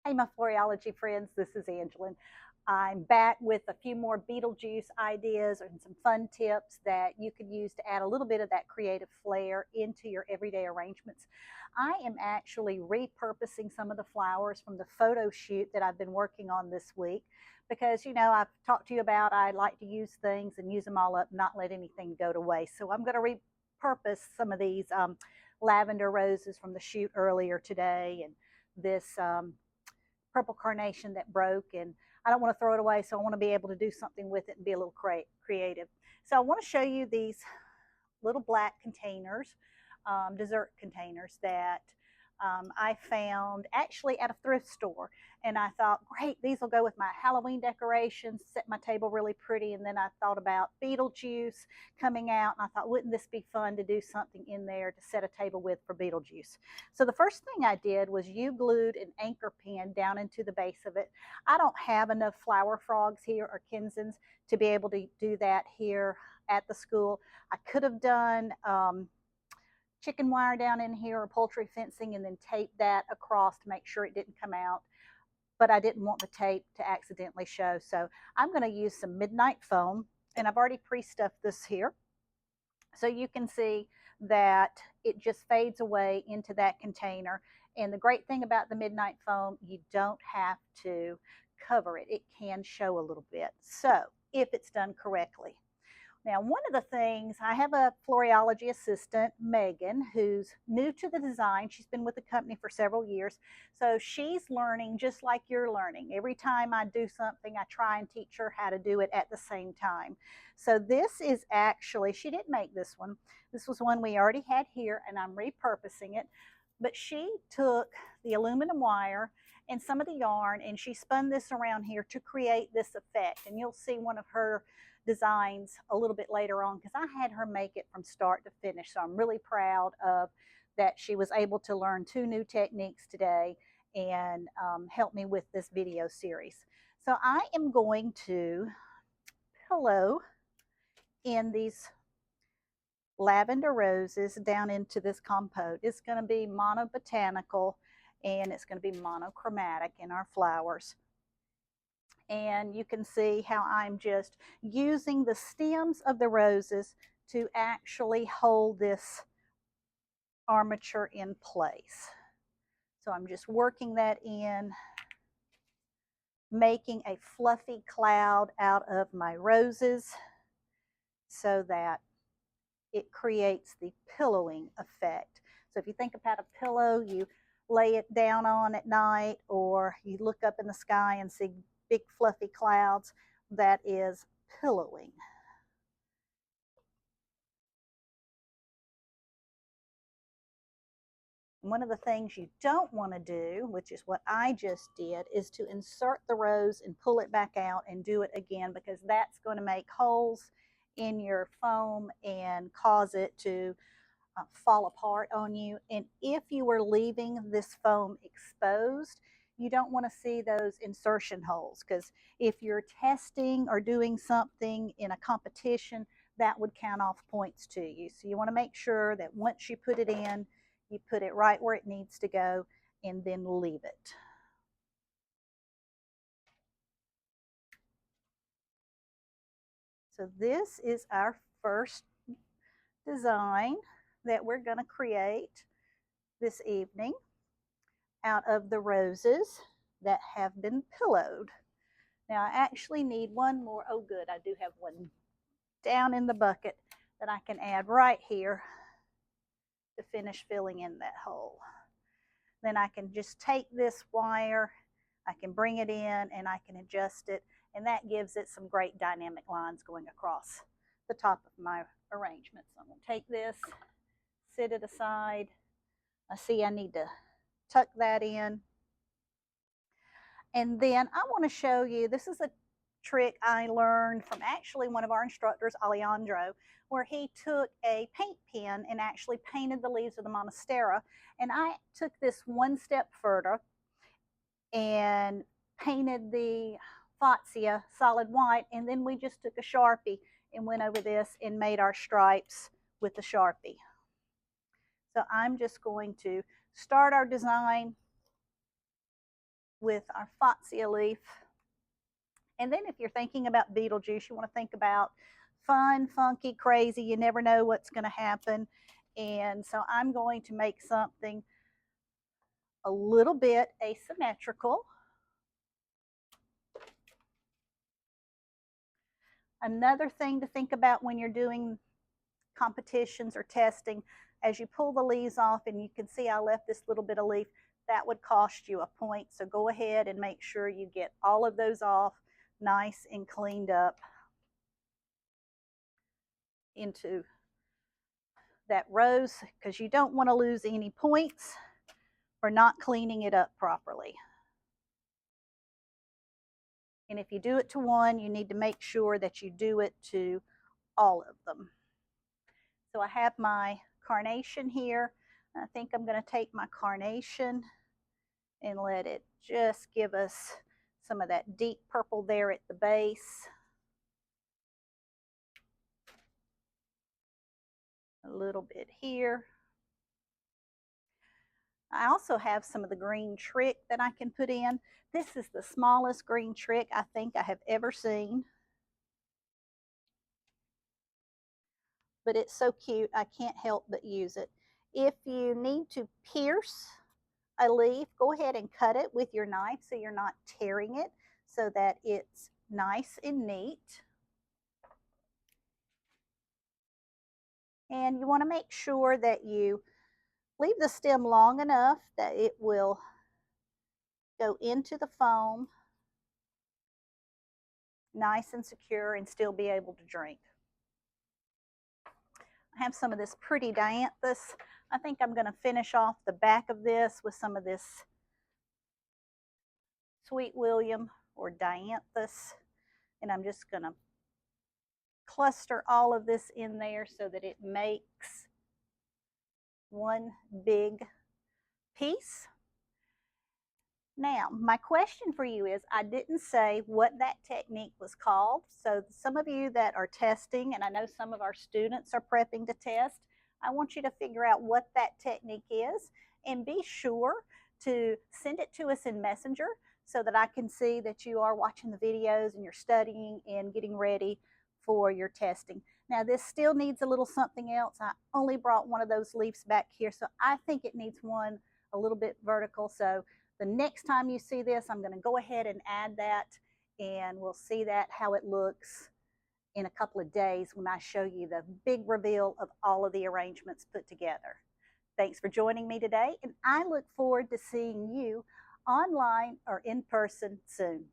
Hey, my Floreology friends, this is Angeline. I'm back with a few more Beetlejuice ideas and some fun tips that you could use to add a little bit of that creative flair into your everyday arrangements. I am actually repurposing some of the flowers from the photo shoot that I've been working on this week because, I've talked to you about I like to use things and use them all up, not let anything go to waste. So I'm going to repurpose some of these lavender roses from the shoot earlier today and this purple carnation that broke, and I don't want to throw it away, so I want to be able to do something with it and be a little creative. So I want to show you these little black containers, dessert containers that I found actually at a thrift store. And I thought, great, these will go with my Halloween decorations, set my table really pretty. And then I thought about Beetlejuice coming out, and I thought, wouldn't this be fun to do something in there to set a table with for Beetlejuice? So the first thing I did was you glued an anchor pin down into the base of it. I don't have enough flower frogs here or Kinsons to be able to do that here at the school. I could have done chicken wire down in here or poultry fencing and then tape that across to make sure it didn't come out, but I didn't want the tape to accidentally show. So I'm going to use some midnight foam, and I've already pre-stuffed this here. So you can see that it just fades away into that container. And the great thing about the midnight foam, you don't have to cover it. It can show a little bit. So if it's done correctly. Now, one of the things, I have a Floreology assistant, Megan, who's new to the design. She's been with the company for several years. So she's learning just like you're learning. Every time I do something, I try and teach her how to do it at the same time. So this is actually, she didn't make this one. This was one we already had here, and I'm repurposing it. But she took the aluminum wire and some of the yarn, and she spun this around here to create this effect. And you'll see one of her designs a little bit later on because I had her make it from start to finish. So I'm really proud of that she was able to learn 2 new techniques today and help me with this video series. So I am going to pillow in these lavender roses down into this compote. It's going to be monobotanical and it's going to be monochromatic in our flowers. And you can see how I'm just using the stems of the roses to actually hold this armature in place. So I'm just working that in, making a fluffy cloud out of my roses so that it creates the pillowing effect. So if you think about a pillow, you lay it down on at night, or you look up in the sky and see big fluffy clouds, that is pillowing. One of the things you don't want to do, which is what I just did, is to insert the rose and pull it back out and do it again, because that's going to make holes in your foam and cause it to fall apart on you. And if you were leaving this foam exposed, you don't want to see those insertion holes, because if you're testing or doing something in a competition, that would count off points to you. So you want to make sure that once you put it in, you put it right where it needs to go and then leave it. So this is our first design that we're going to create this evening out of the roses that have been pillowed. Now I actually need one more. Oh good, I do have one down in the bucket that I can add right here to finish filling in that hole. Then I can just take this wire, I can bring it in and I can adjust it, and that gives it some great dynamic lines going across the top of my arrangement. So I'm going to take this, sit it aside. I see I need to tuck that in. And then I want to show you, this is a trick I learned from actually one of our instructors, Alejandro, where he took a paint pen and actually painted the leaves of the monstera. And I took this one step further and painted the Fatsia solid white, and then we just took a Sharpie and went over this and made our stripes with the Sharpie. So I'm just going to start our design with our Fatsia leaf. And then if you're thinking about Beetlejuice, you want to think about fun, funky, crazy. You never know what's going to happen. And so I'm going to make something a little bit asymmetrical. Another thing to think about when you're doing competitions or testing, as you pull the leaves off, and you can see I left this little bit of leaf, that would cost you a point. So go ahead and make sure you get all of those off nice and cleaned up into that rose, because you don't want to lose any points for not cleaning it up properly. And if you do it to one, you need to make sure that you do it to all of them. So I have my carnation here. I think I'm going to take my carnation and let it just give us some of that deep purple there at the base. A little bit here. I also have some of the green trick that I can put in. This is the smallest green trick I think I have ever seen. But it's so cute, I can't help but use it. If you need to pierce a leaf, go ahead and cut it with your knife so you're not tearing it, so that it's nice and neat. And you want to make sure that you leave the stem long enough that it will go into the foam nice and secure and still be able to drink. I have some of this pretty dianthus. I think I'm going to finish off the back of this with some of this Sweet William or dianthus, and I'm just going to cluster all of this in there so that it makes one big piece. Now, my question for you is, I didn't say what that technique was called. So some of you that are testing, and I know some of our students are prepping to test, I want you to figure out what that technique is, and be sure to send it to us in Messenger so that I can see that you are watching the videos and you're studying and getting ready for your testing. Now, this still needs a little something else. I only brought one of those leaves back here, so I think it needs one a little bit vertical. So the next time you see this, I'm going to go ahead and add that, and we'll see that how it looks in a couple of days when I show you the big reveal of all of the arrangements put together. Thanks for joining me today, and I look forward to seeing you online or in person soon.